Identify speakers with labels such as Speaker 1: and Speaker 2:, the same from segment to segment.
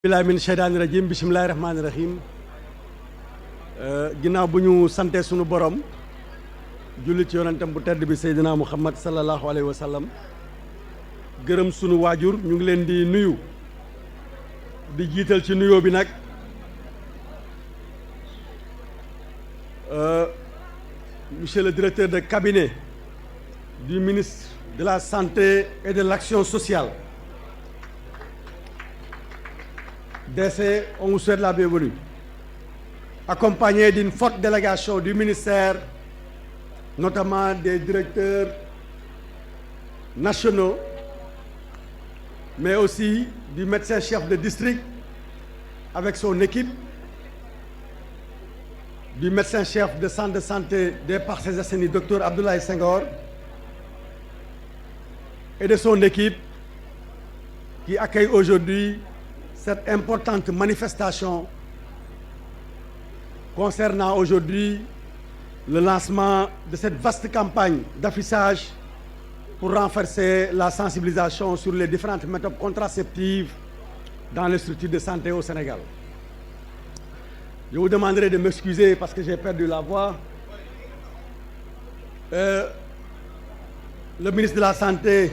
Speaker 1: billahi min sheytaani rajim bisimilahi rahmaani rahim ginnaaw bu ñu sante sunu borom julli ci yonentam bu tedd bi Seydina Muhammad sallallahu alayhi wa sallam gërëm sunu waajur ñu ngi leen di nuyu di jiital ci nuyoo bi nag monsieur le directeur de cabinet du ministre de la Santé et de l'Action sociale. DC, on vous souhaite la bienvenue. Accompagné d'une forte délégation du ministère, notamment des directeurs nationaux, mais aussi du médecin-chef de district avec son équipe, du médecin-chef de centre de santé des Parcelles Assainies, Dr Abdoulaye Senghor, et de son équipe qui accueille aujourd'hui cette importante manifestation concernant aujourd'hui le lancement de cette vaste campagne d'affichage pour renforcer la sensibilisation sur les différentes méthodes contraceptives dans les structures de santé au Sénégal. Je vous demanderai de m'excuser parce que j'ai perdu la voix. Le ministre de la Santé,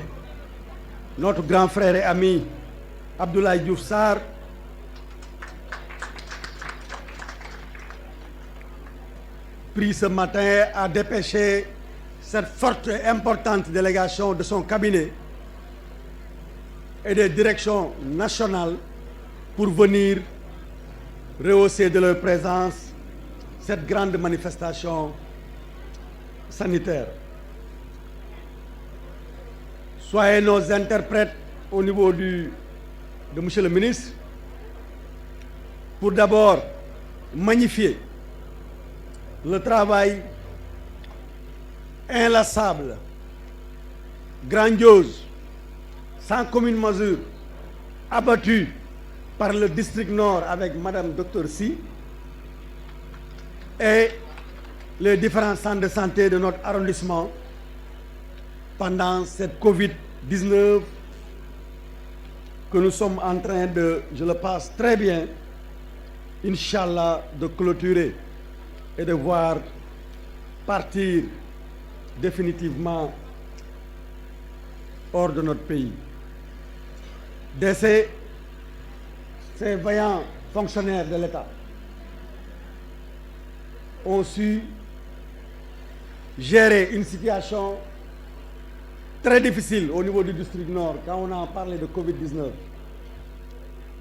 Speaker 1: notre grand frère et ami, Abdoulaye Diouf Sarr, pris ce matin à dépêcher cette forte et importante délégation de son cabinet et des directions nationales pour venir rehausser de leur présence cette grande manifestation sanitaire. Soyez nos interprètes au niveau de monsieur le ministre pour d'abord magnifier le travail inlassable, grandiose, sans commune mesure, abattu par le district Nord avec Madame Dr Sy et les différents centres de santé de notre arrondissement pendant cette Covid-19 que nous sommes en train de, je le pense très bien, Inch'Allah, de clôturer et de voir partir définitivement hors de notre pays. Ces vaillants fonctionnaires de l'État ont su gérer une situation très difficile au niveau du district Nord quand on a parlé de Covid-19.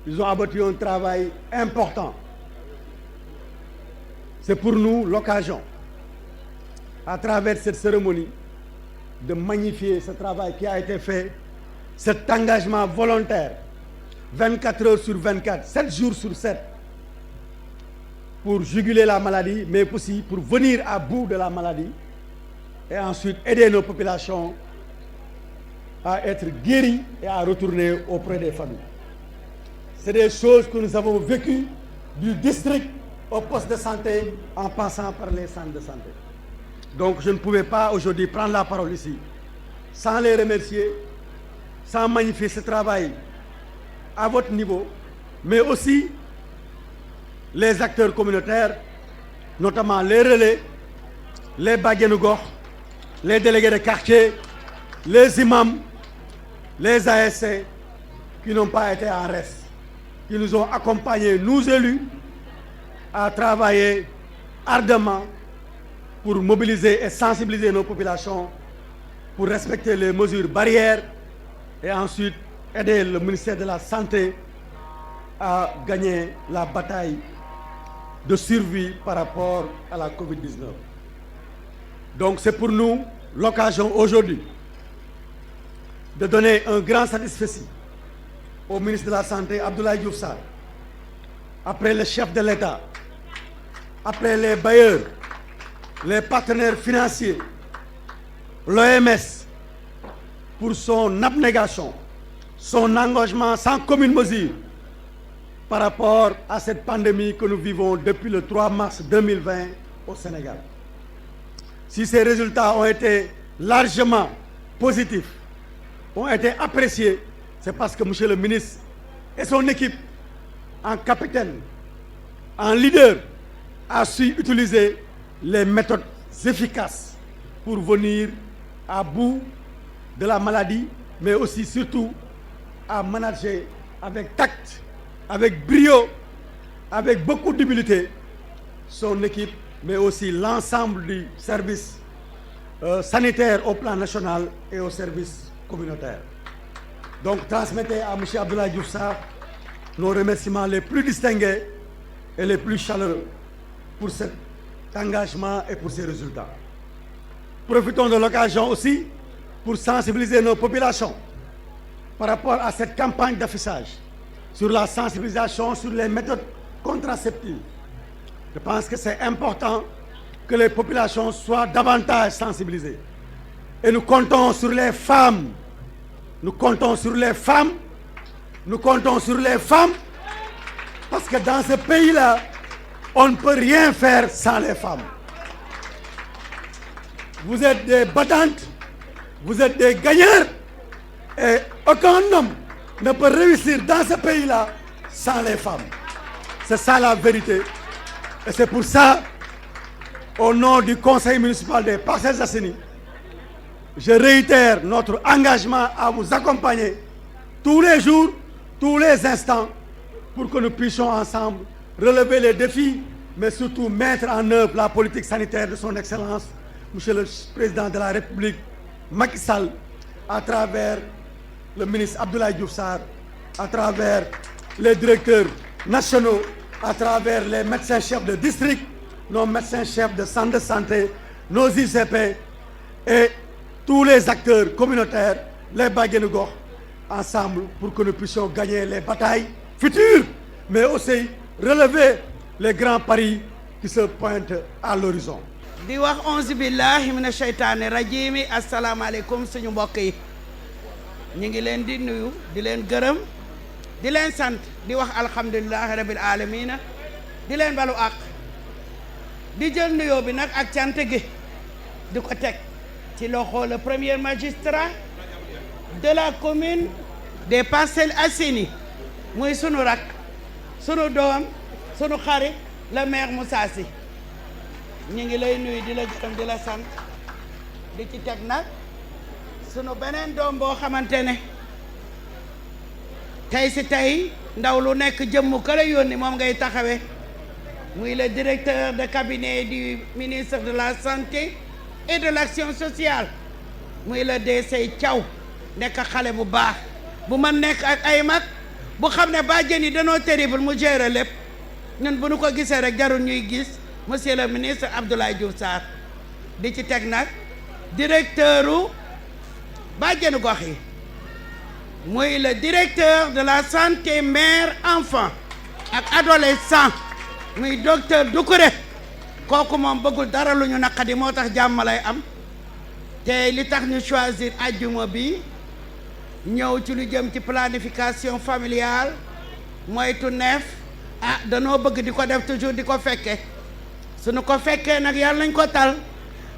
Speaker 1: Ils ont abattu un travail important. C'est pour nous l'occasion, à travers cette cérémonie, de magnifier ce travail qui a été fait, cet engagement volontaire, 24 heures sur 24, 7 jours sur 7, pour juguler la maladie, mais aussi pour venir à bout de la maladie et ensuite aider nos populations à être guéris et à retourner auprès des familles. C'est des choses que nous avons vécues du district au poste de santé en passant par les centres de santé. Donc je ne pouvais pas aujourd'hui prendre la parole ici sans les remercier, sans magnifier ce travail à votre niveau, mais aussi les acteurs communautaires, notamment les relais, les bajenu gox, les délégués de quartier, les imams, les ASC qui n'ont pas été en reste, qui nous ont accompagnés, nous élus, à travailler ardemment pour mobiliser et sensibiliser nos populations, pour respecter les mesures barrières et ensuite aider le ministère de la Santé à gagner la bataille de survie par rapport à la Covid-19. Donc c'est pour nous l'occasion aujourd'hui de donner un grand satisfecit au ministre de la Santé, Abdoulaye Diouf Sarr, après le chef de l'État, après les bailleurs, les partenaires financiers, l'OMS, pour son abnégation, son engagement sans commune mesure par rapport à cette pandémie que nous vivons depuis le 3 mars 2020 au Sénégal. Si ces résultats ont été largement positifs, ont été appréciés, c'est parce que monsieur le ministre et son équipe en capitaine, en leader, a su utiliser les méthodes efficaces pour venir à bout de la maladie, mais aussi surtout à manager avec tact, avec brio, avec beaucoup d'humilité son équipe, mais aussi l'ensemble du service sanitaire au plan national et au service communautaire. Donc transmettez à M. Abdoulaye Diouf Sarr nos remerciements les plus distingués et les plus chaleureux pour cet engagement et pour ces résultats. Profitons de l'occasion aussi pour sensibiliser nos populations par rapport à cette campagne d'affichage sur la sensibilisation sur les méthodes contraceptives. Je pense que c'est important que les populations soient davantage sensibilisées. Et nous comptons sur les femmes. Nous comptons sur les femmes. Nous comptons sur les femmes. Parce que dans ce pays-là, on ne peut rien faire sans les femmes. Vous êtes des battantes. Vous êtes des gagneurs. Et aucun homme ne peut réussir dans ce pays-là sans les femmes. C'est ça la vérité. Et c'est pour ça, au nom du Conseil municipal des Parcelles Assainies, je réitère notre engagement à vous accompagner tous les jours, tous les instants, pour que nous puissions ensemble relever les défis, mais surtout mettre en œuvre la politique sanitaire de son Excellence, Monsieur le Président de la République, Macky Sall, à travers le ministre Abdoulaye Diouf Sarr, à travers les directeurs nationaux, à travers les médecins-chefs de district, nos médecins-chefs de centre de santé, nos ICP et tous les acteurs communautaires, les bajenu gox, ensemble pour que nous puissions gagner les batailles futures, mais aussi relever les grands paris qui se pointent à l'horizon.
Speaker 2: di wax onze billahi mina sheytaani rajimi asalaamaaleykum suñu mbokk yi ñu ngi leen di nuyu di leen gërëm di leen sant di wax alhamdulilahi rabil alamina di leen balu àq di jël nuyoo bi nag ak cant gi di ko teg ci loxo le premier magistrat de la commune des Parcelles Assainies muy sunu rak sunu doom sunu xarit le maire Moussa Sy ñu ngi lay nuyu di la gërëm di la sant di ci teg nag sunu beneen doom boo xamante ne tey si tey ndaw lu nekk jëmm ka la yónni moom ngay taxawee muy le directeur de cabinet du ministre de la santé et de l'action sociale muy le DC Thiaw nekk xale bu baax bu man nekk ak ay mag bu xam ne bàjjen yi danoo terrible mu gérer lépp ñun bu nu ko gisee rek jarul ñuy gis monsieur le ministre Abdoulaye Diouf Sarr di ci teg nag directeuru bàjjenu gox yi muy le directeur de la santé mère enfant ak adolescent muy docteur Doucouré kooku moom bëggul dara lu ñu naqadi moo tax jàmm lay am te li tax ñu choisir ajjuma bi ñëw ci lu jëm ci planification familiale moytu neef danoo bëgg di ko def toujours di ko fekke suñu ko fekkee nag yàlla nañ ko tal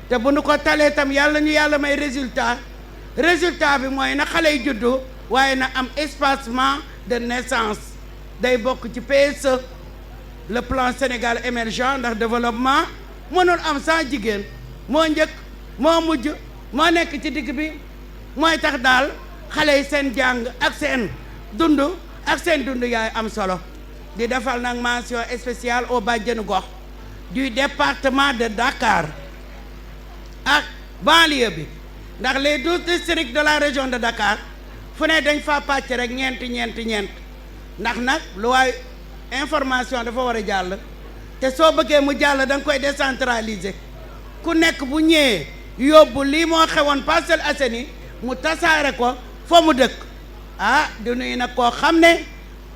Speaker 2: te bu nu ko talee tam yàlla ñu yàlla may résultat bi mooy na xale yi juddu waaye na am espacement de naissance day bokk ci PSE le plan Sénégal émergent ndax développement mënul am sans jigéen moo njëkk moo mujj moo nekk ci digg bi mooy tax daal xale yi seen jàng ak seen dund yaay am solo di defal nag mention spéciale au bàjjenu gox du département de Dakar ak banlieue bi ndax les 12 districts de la région de Dakar fu ne dañ fa pàcc rek ñeent ndax nag lu waay information dafa war a jàll te soo bëggee mu jàll da nga koy décentraliser ku nekk bu ñëwee yóbbu lii moo xewoon Parcelles Assainies mu tasaare ko fa mu dëkk di nuyu nag koo xam ne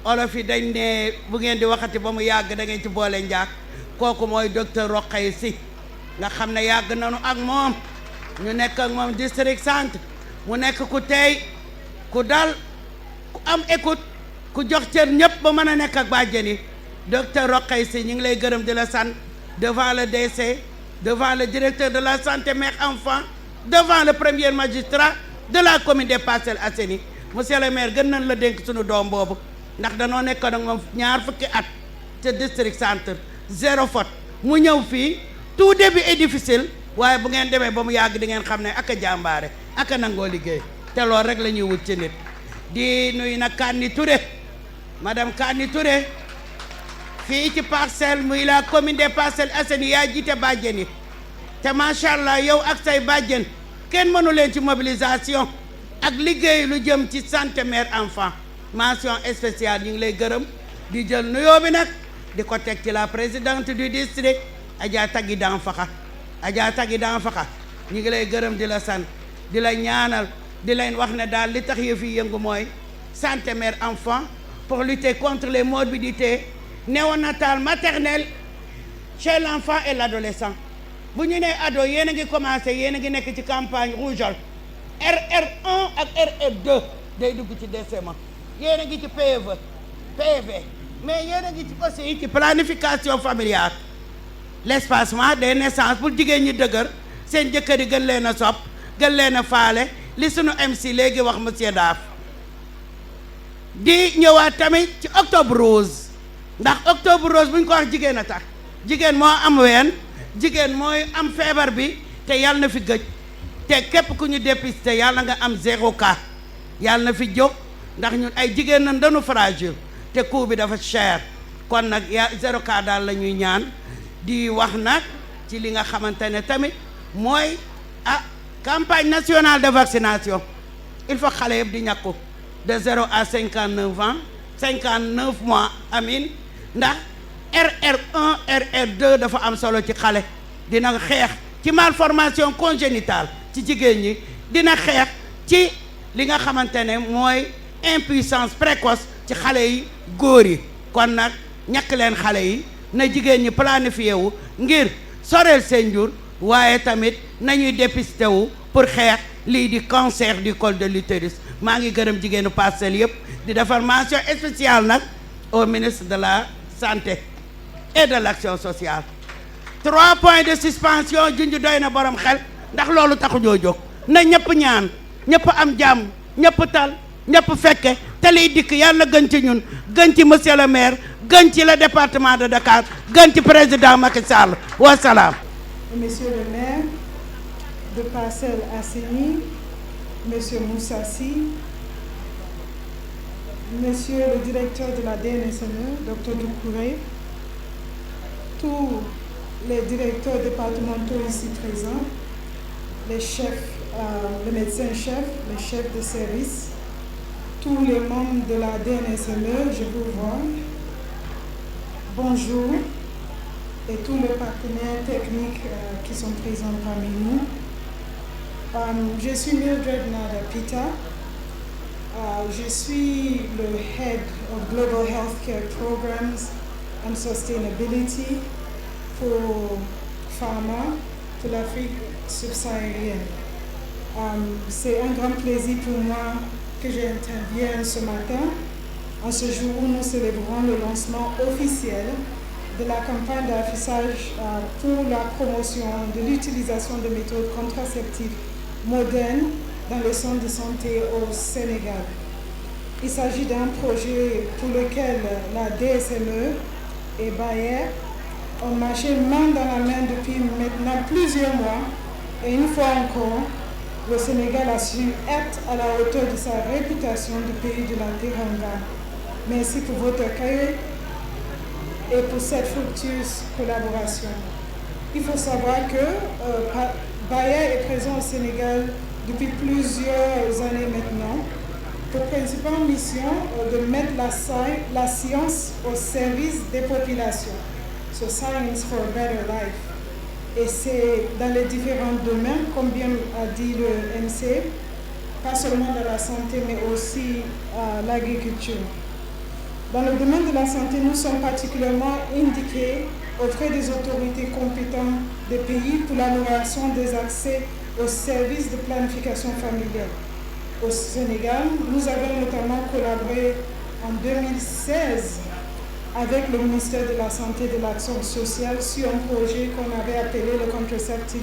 Speaker 2: olof yi dañ ne bu ngeen di waxati ba mu yàgg da ngeen ci boole njaak kooku mooy docteur Rokhaya Sy nga xam ne yàgg nañu ak moom ñu nekk ak moom district centre mu nekk ku tey ku dal ku am écoute ku jox cër ñëpp ba mën a nekk ak bàjjen yi docteur Rokhaya Sy ñu ngi lay gërëm di la sant devant le DC devant le directeur de la santé mère enfant devant le premier magistrat de la commune des Parcelles Assainies monsieur le maire gën nañ la dénk suñu doom boobu ndax danoo nekk nag moom ñaar fukki at ca district centre 0 faute mu ñëw fii tout début est difficile waaye bu ngeen demee ba mu yàgg di ngeen xam ne ak a jàmbaare ak a nangoo liggéey te loolu rek la ñuy wut ci nit di nuyu nag Kani Touré madame Kani Touré fii ci Parcelles muy la commune des Parcelles Assainies yaa jiite bàjjen yi te macha allah yow ak say bàjjen kenn mënu leen ci mobilisation ak liggéey lu jëm ci santé mère enfant mention spéciale ñu ngi lay gërëm di jël nuyoo bi nag di ko teg ci la présidente du district Adja Tagui Danfakha Adja Tagui Danfakha ñu ngi lay gërëm di la sant di la ñaanal di leen wax ne daal li tax yëf yi yëngu mooy santé mère enfant pour lutter contre les morbidités néonatales maternelles chez l'enfant et l'adolescent bu ñu nee ado yéen a ngi commencé yéen a ngi nekk ci campagne rougeole RR1 ak RR2 day dugg ci DCMA yéen a ngi ci PV mais yéen a ngi ci aussi ci planification familiale l'espacement des naissances pour jigéen ñi dëgër seen jëkkër yi gën leen a sopp gën leen a faale li sunu MC léegi wax monsieur Daaf di ñëwaat tamit ci octobre rose ndax octobre rose bu ñu ko wax jigéen a tax jigéen moo am ween jigéen mooy am feebar bi te yàlla na fi gëj te képp ku ñu dépisté yàlla nga am 0 cas yàlla na fi jóg ndax ñun ay jigéen nañ dañu fragile te coût bi dafa cher kon nag 0 cas daal la ñuy ñaan di wax nag ci li nga xamante ne tamit mooy campagne nationale de vaccination il faut xale yëpp di ñàkku de 0 à 59 ans 59 mois amin ndax RR1 RR2 dafa am solo ci xale dina xeex ci malformation congénitale ci jigéen ñi dina xeex ci li nga xamante ne mooy impuissance précoce ci xale yi góor yi kon nag ñàkk leen xale yi na jigéen ñi planifié wu ngir soreel seen jur waaye tamit nañuy dépisté wu pour xeex lii di cancer du col de l'utérus maa ngi gërëm jigéenu Parcelles yëpp di defar mention spéciale nag au ministre de la santé et de l'action sociale 3 points de suspension junj doy na borom xel ndax loolu taxu ñoo jóg na ñëpp ñaan ñëpp am jàmm ñëpp tal ñëpp fekke te liy dikk yàlla gën ci ñun gën ci monsieur le maire gën ci le département de Dakar gën ci président Macky Sall wa salaam.
Speaker 3: Monsieur le maire de Parcelles Assainies, monsieur Moussa Sy, monsieur le directeur de la DNSME, docteur Doucouré, tous les directeurs départementaux ici présents, les chefs, le médecin-chef, les chefs de service, tous les membres de la DNSME, je vous vois. Bonjour, et tous les partenaires techniques qui sont présents parmi nous. Je suis Mildred Nada Pita. Je suis le Head of Global Healthcare Programs and Sustainability pour Pharma, pour l'Afrique subsaharienne. C'est un grand plaisir pour moi que j'intervienne ce matin, en ce jour où nous célébrons le lancement officiel de la campagne d'affichage pour la promotion de l'utilisation de méthodes contraceptives modernes dans les centres de santé au Sénégal. Il s'agit d'un projet pour lequel la DSME et Bayer ont marché main dans la main depuis maintenant plusieurs mois et une fois encore, le Sénégal a su être à la hauteur de sa réputation de pays de la Teranga. Merci pour votre accueil et pour cette fructueuse collaboration. Il faut savoir que Bayer est présent au Sénégal depuis plusieurs années maintenant, pour principale mission de mettre la science au service des populations. So Science for a Better Life. Et c'est dans les différents domaines, comme bien a dit le MC, pas seulement dans la santé, mais aussi l'agriculture. Dans le domaine de la santé, nous sommes particulièrement indiqués auprès des autorités compétentes des pays pour l'amélioration des accès aux services de planification familiale. Au Sénégal, nous avons notamment collaboré en 2016 avec le ministère de la Santé et de l'Action sociale sur un projet qu'on avait appelé le Contraceptive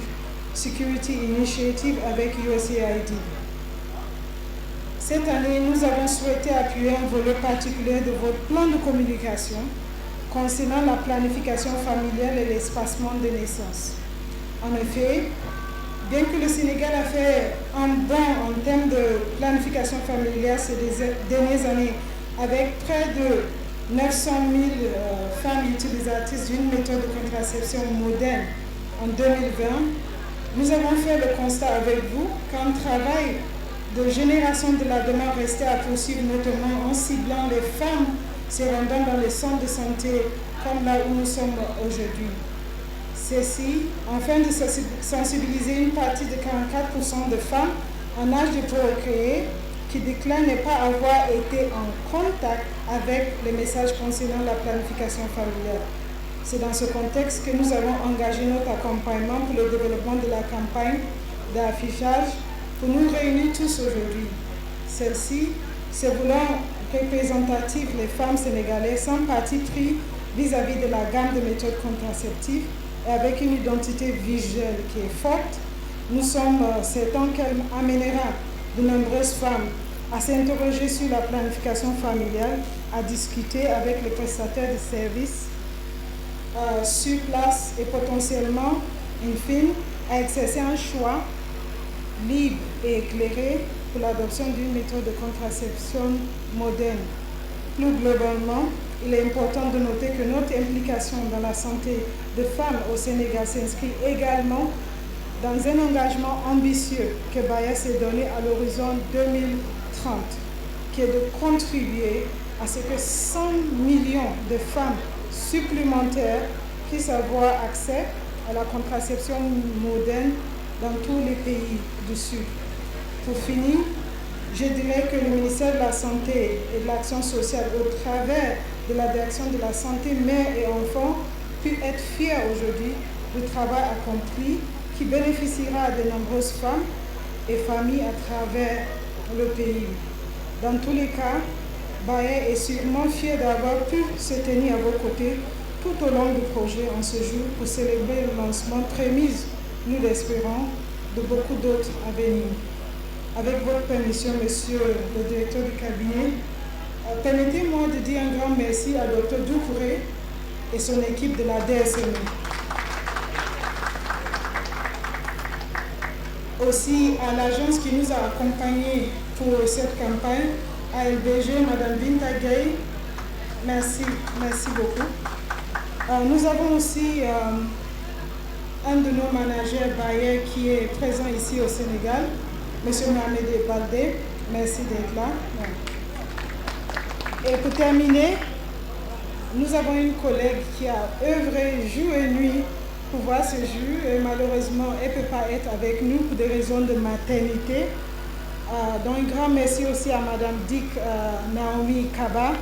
Speaker 3: Security Initiative avec USAID. Cette année, nous avons souhaité appuyer un volet particulier de votre plan de communication concernant la planification familiale et l'espacement des naissances. En effet, bien que le Sénégal a fait un bond en termes de planification familiale ces dernières années, avec près de 900 000 femmes utilisatrices d'une méthode de contraception moderne en 2020, nous avons fait le constat avec vous qu'un travail de génération de la demande restait à poursuivre, notamment en ciblant les femmes se rendant dans les centres de santé comme là où nous sommes aujourd'hui. Ceci, afin de sensibiliser une partie de 44% de femmes en âge de procréer qui déclarent ne pas avoir été en contact avec les messages concernant la planification familiale. C'est dans ce contexte que nous avons engagé notre accompagnement pour le développement de la campagne d'affichage pour nous réunir tous aujourd'hui. Celle-ci, se voulant représentative les femmes sénégalaises sans parti pris vis-à-vis de la gamme de méthodes contraceptives et avec une identité visuelle qui est forte, nous sommes certains qu'elle amènera de nombreuses femmes à s'interroger sur la planification familiale, à discuter avec les prestataires de services sur place et potentiellement, in fine, à exercer un choix libre et éclairé pour l'adoption d'une méthode de contraception moderne. Plus globalement, il est important de noter que notre implication dans la santé des femmes au Sénégal s'inscrit également dans un engagement ambitieux que Bayer s'est donné à l'horizon 2030, qui est de contribuer à ce que 100 millions de femmes supplémentaires puissent avoir accès à la contraception moderne dans tous les pays du Sud. Pour finir, je dirais que le ministère de la Santé et de l'Action sociale, au travers de la direction de la santé mère et enfant, peut être fier aujourd'hui du travail accompli qui bénéficiera à de nombreuses femmes et familles à travers le pays. Dans tous les cas, Bayer est sûrement fier d'avoir pu se tenir à vos côtés tout au long du projet en ce jour pour célébrer le lancement prémisse, nous l'espérons, de beaucoup d'autres à venir. Avec votre permission, monsieur le directeur du cabinet, permettez-moi de dire un grand merci à Dr Doucouré et son équipe de la DSME. Aussi à l'agence qui nous a accompagnés pour cette campagne, à LBG, Madame Binta Gueye, merci beaucoup. Nous avons aussi un de nos managers Bayer qui est présent ici au Sénégal, Monsieur Mohamed Baldé, merci d'être là. Et pour terminer, nous avons une collègue qui a œuvré jour et nuit pour voir ce jour et malheureusement elle ne peut pas être avec nous pour des raisons de maternité. Donc un grand merci aussi à Madame Dick Naomi Kaba.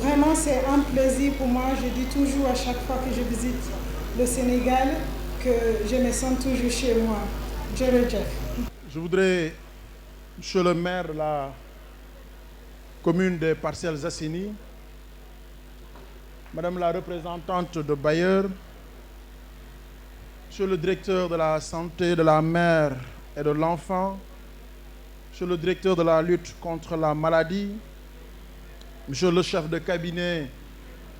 Speaker 3: Vraiment c'est un plaisir pour moi, je dis toujours à chaque fois que je visite le Sénégal que je me sens toujours chez moi.
Speaker 4: Je voudrais, monsieur le maire de la commune des Parcelles Assainies, madame la représentante de Bayer, monsieur le directeur de la santé de la mère et de l'enfant, monsieur le directeur de la lutte contre la maladie, monsieur le chef de cabinet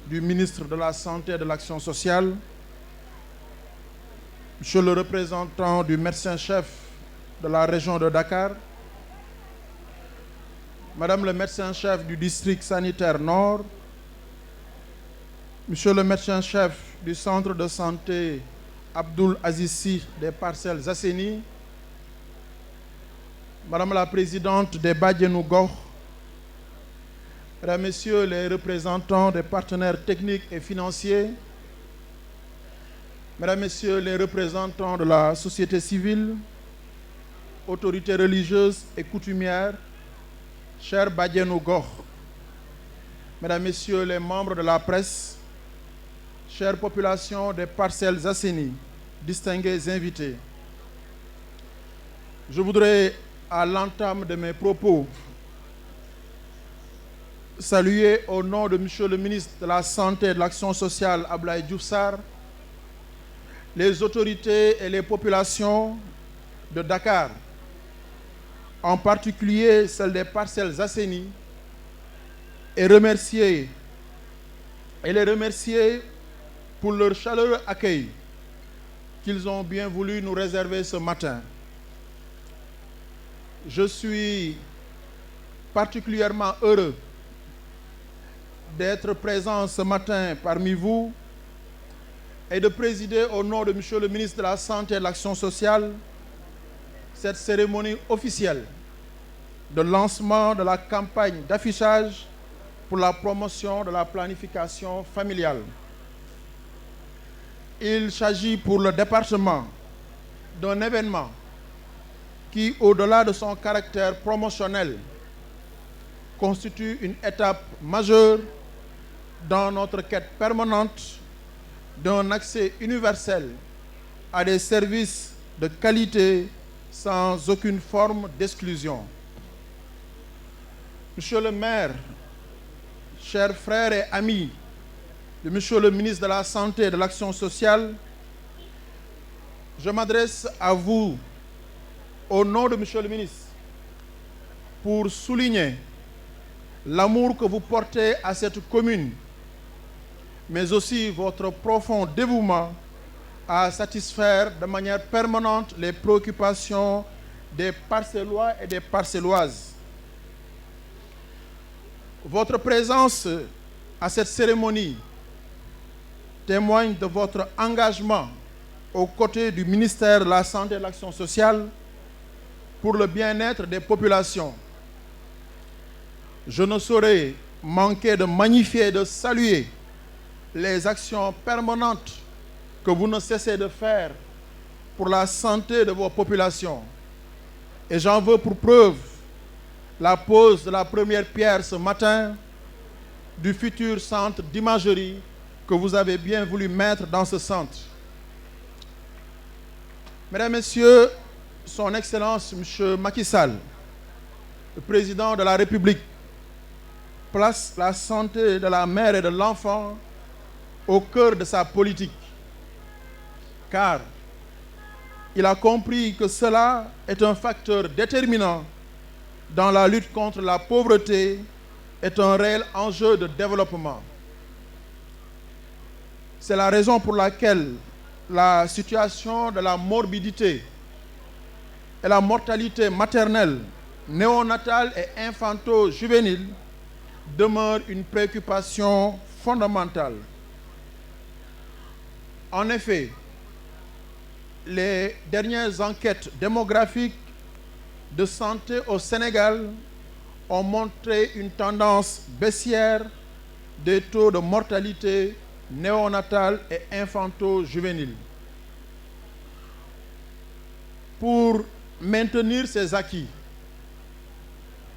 Speaker 4: du ministre de la Santé et de l'Action sociale, monsieur le représentant du médecin-chef de la région de Dakar, madame le médecin-chef du district sanitaire Nord, monsieur le médecin-chef du centre de santé Abdoul Azizsi des Parcelles Assainies, madame la présidente des Badianou Gox, mesdames, messieurs les représentants des partenaires techniques et financiers, mesdames, messieurs les représentants de la société civile, autorités religieuses et coutumières, chers Badianou Gox, mesdames, messieurs les membres de la presse, chère population des Parcelles Assainies, distingués invités, je voudrais, à l'entame de mes propos, saluer au nom de monsieur le ministre de la Santé et de l'Action sociale, Abdoulaye Diouf Sarr, les autorités et les populations de Dakar, en particulier celle des Parcelles Assainies, et les remercier pour leur chaleureux accueil qu'ils ont bien voulu nous réserver ce matin. Je suis particulièrement heureux d'être présent ce matin parmi vous et de présider au nom de Monsieur le ministre de la Santé et de l'Action sociale cette cérémonie officielle de lancement de la campagne d'affichage pour la promotion de la planification familiale. Il s'agit pour le département d'un événement qui, au-delà de son caractère promotionnel, constitue une étape majeure dans notre quête permanente d'un accès universel à des services de qualité sans aucune forme d'exclusion. Monsieur le maire, chers frères et amis de Monsieur le ministre de la Santé et de l'Action sociale, je m'adresse à vous au nom de Monsieur le ministre pour souligner l'amour que vous portez à cette commune, mais aussi votre profond dévouement à satisfaire de manière permanente les préoccupations des Parcellois et des Parcelloises. Votre présence à cette cérémonie témoigne de votre engagement aux côtés du ministère de la Santé et de l'Action sociale pour le bien-être des populations. Je ne saurais manquer de magnifier et de saluer les actions permanentes que vous ne cessez de faire pour la santé de vos populations. Et j'en veux pour preuve la pose de la première pierre ce matin du futur centre d'imagerie que vous avez bien voulu mettre dans ce centre. Mesdames, Messieurs, Son Excellence M. Macky Sall, le président de la République, place la santé de la mère et de l'enfant au cœur de sa politique, car il a compris que cela est un facteur déterminant dans la lutte contre la pauvreté, est un réel enjeu de développement. C'est la raison pour laquelle la situation de la morbidité et la mortalité maternelle, néonatale et infanto-juvénile demeure une préoccupation fondamentale. En effet, les dernières enquêtes démographiques de santé au Sénégal ont montré une tendance baissière des taux de mortalité néonatale et infanto-juvénile. Pour maintenir ces acquis,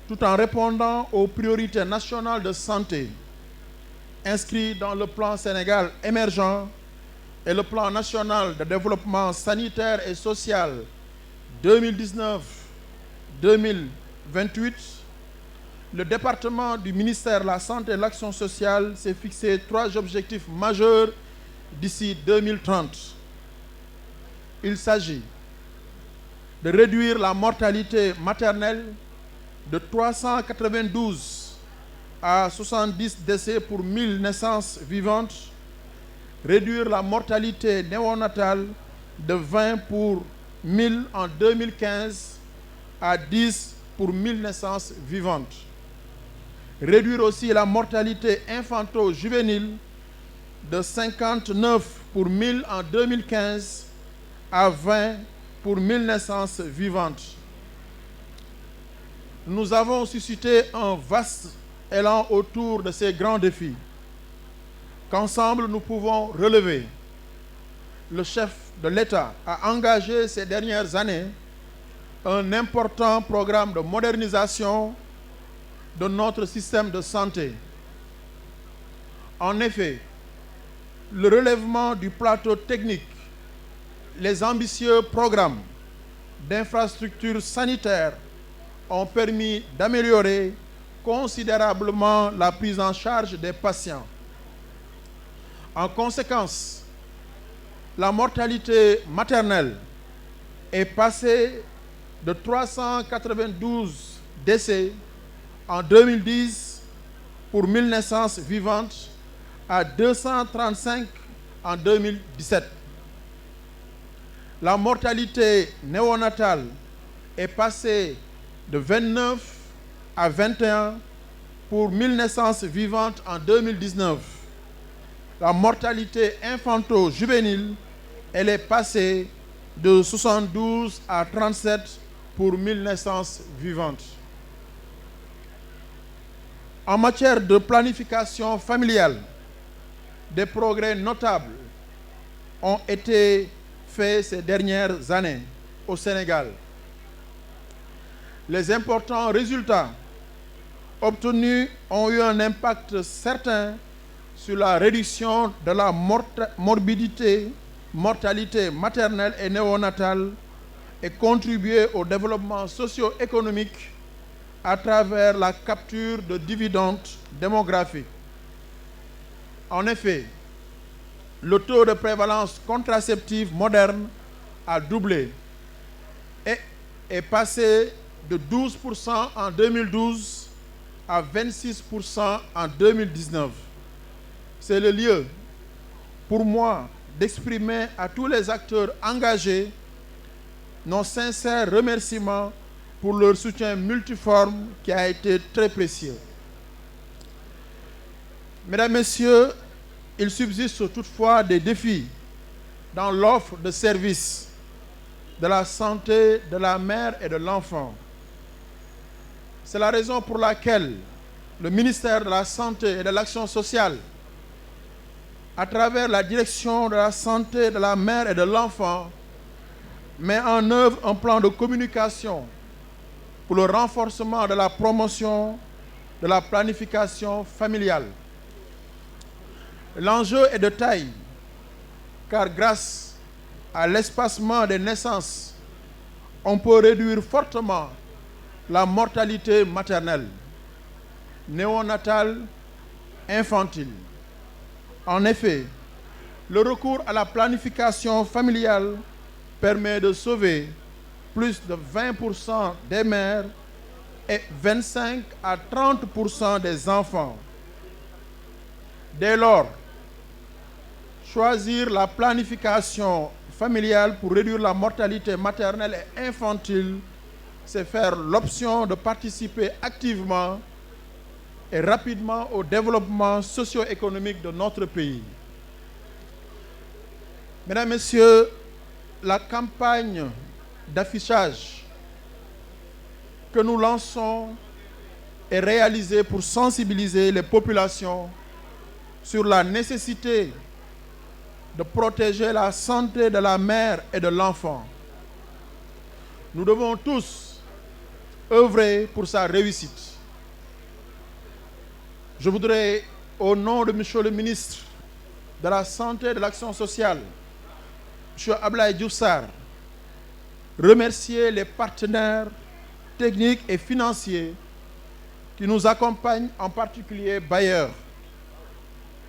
Speaker 4: tout en répondant aux priorités nationales de santé inscrites dans le plan Sénégal émergent et le plan national de développement sanitaire et social 2019-2028, le département du ministère de la Santé et de l'Action sociale s'est fixé 3 objectifs majeurs d'ici 2030. Il s'agit de réduire la mortalité maternelle de 392 à 70 décès pour 1000 naissances vivantes, réduire la mortalité néonatale de 20 pour 1000 en 2015 à 10 pour 1000 naissances vivantes. Réduire aussi la mortalité infanto-juvénile de 59 pour 1000 en 2015 à 20 pour 1000 naissances vivantes. Nous avons suscité un vaste élan autour de ces grands défis qu'ensemble nous pouvons relever. Le chef de l'État a engagé ces dernières années un important programme de modernisation de notre système de santé. En effet, le relèvement du plateau technique, les ambitieux programmes d'infrastructures sanitaires ont permis d'améliorer considérablement la prise en charge des patients. En conséquence, la mortalité maternelle est passée de 392 décès en 2010 pour 1000 naissances vivantes à 235 en 2017. La mortalité néonatale est passée de 29 à 21 pour 1000 naissances vivantes en 2019. La mortalité infanto-juvénile, elle est passée de 72 à 37 pour 1000 naissances vivantes. En matière de planification familiale, des progrès notables ont été faits ces dernières années au Sénégal. Les importants résultats obtenus ont eu un impact certain sur la réduction de la mortalité maternelle et néonatale et contribué au développement socio-économique à travers la capture de dividendes démographiques. En effet, le taux de prévalence contraceptive moderne a doublé et est passé de 12% en 2012 à 26% en 2019. C'est le lieu pour moi d'exprimer à tous les acteurs engagés nos sincères remerciements pour leur soutien multiforme qui a été très précieux. Mesdames, Messieurs, il subsiste toutefois des défis dans l'offre de services de la santé de la mère et de l'enfant. C'est la raison pour laquelle le ministère de la Santé et de l'Action sociale, à travers la direction de la santé de la mère et de l'enfant, met en œuvre un plan de communication pour le renforcement de la promotion de la planification familiale. L'enjeu est de taille, car grâce à l'espacement des naissances, on peut réduire fortement la mortalité maternelle, néonatale, infantile. En effet, le recours à la planification familiale permet de sauver plus de 20% des mères et 25 à 30% des enfants. Dès lors, choisir la planification familiale pour réduire la mortalité maternelle et infantile, c'est faire l'option de participer activement et rapidement au développement socio-économique de notre pays. Mesdames, Messieurs, la campagne d'affichage que nous lançons est réalisée pour sensibiliser les populations sur la nécessité de protéger la santé de la mère et de l'enfant. Nous devons tous œuvrer pour sa réussite. Je voudrais, au nom de Monsieur le ministre de la Santé et de l'Action sociale, M. Abdoulaye Diouf Sarr, remercier les partenaires techniques et financiers qui nous accompagnent, en particulier Bayer,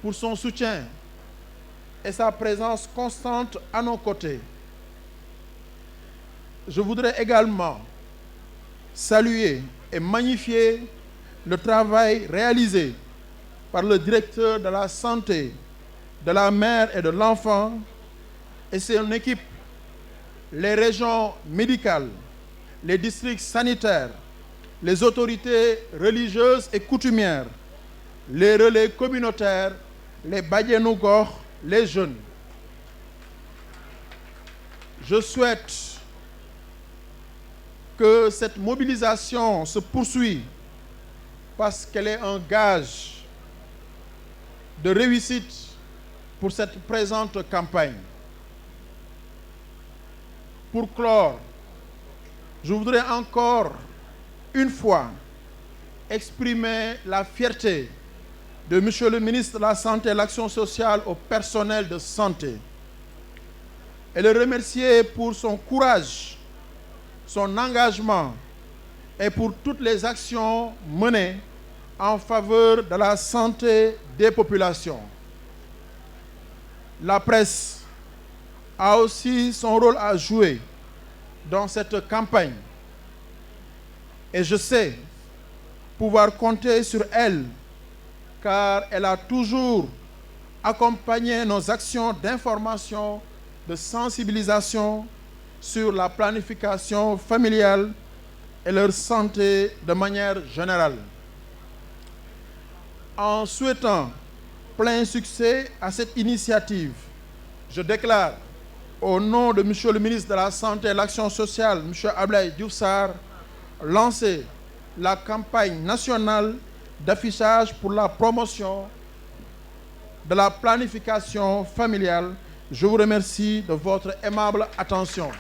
Speaker 4: pour son soutien et sa présence constante à nos côtés. Je voudrais également saluer et magnifier le travail réalisé par le directeur de la santé de la mère et de l'enfant et son équipe, les régions médicales, les districts sanitaires, les autorités religieuses et coutumières, les relais communautaires, les Badianou Gox, les jeunes. Je souhaite que cette mobilisation se poursuive parce qu'elle est un gage de réussite pour cette présente campagne. Pour clore, je voudrais encore une fois exprimer la fierté de Monsieur le ministre de la Santé et de l'Action sociale au personnel de santé et le remercier pour son courage, son engagement et pour toutes les actions menées en faveur de la santé des populations. La presse a aussi son rôle à jouer dans cette campagne Et je sais pouvoir compter sur elle, car elle a toujours accompagné nos actions d'information, de sensibilisation sur la planification familiale et leur santé de manière générale. En souhaitant plein succès à cette initiative, je déclare au nom de Monsieur le ministre de la Santé et de l'Action sociale, Monsieur Abdoulaye Diouf Sarr, lancer la campagne nationale d'affichage pour la promotion de la planification familiale. Je vous remercie de votre aimable attention.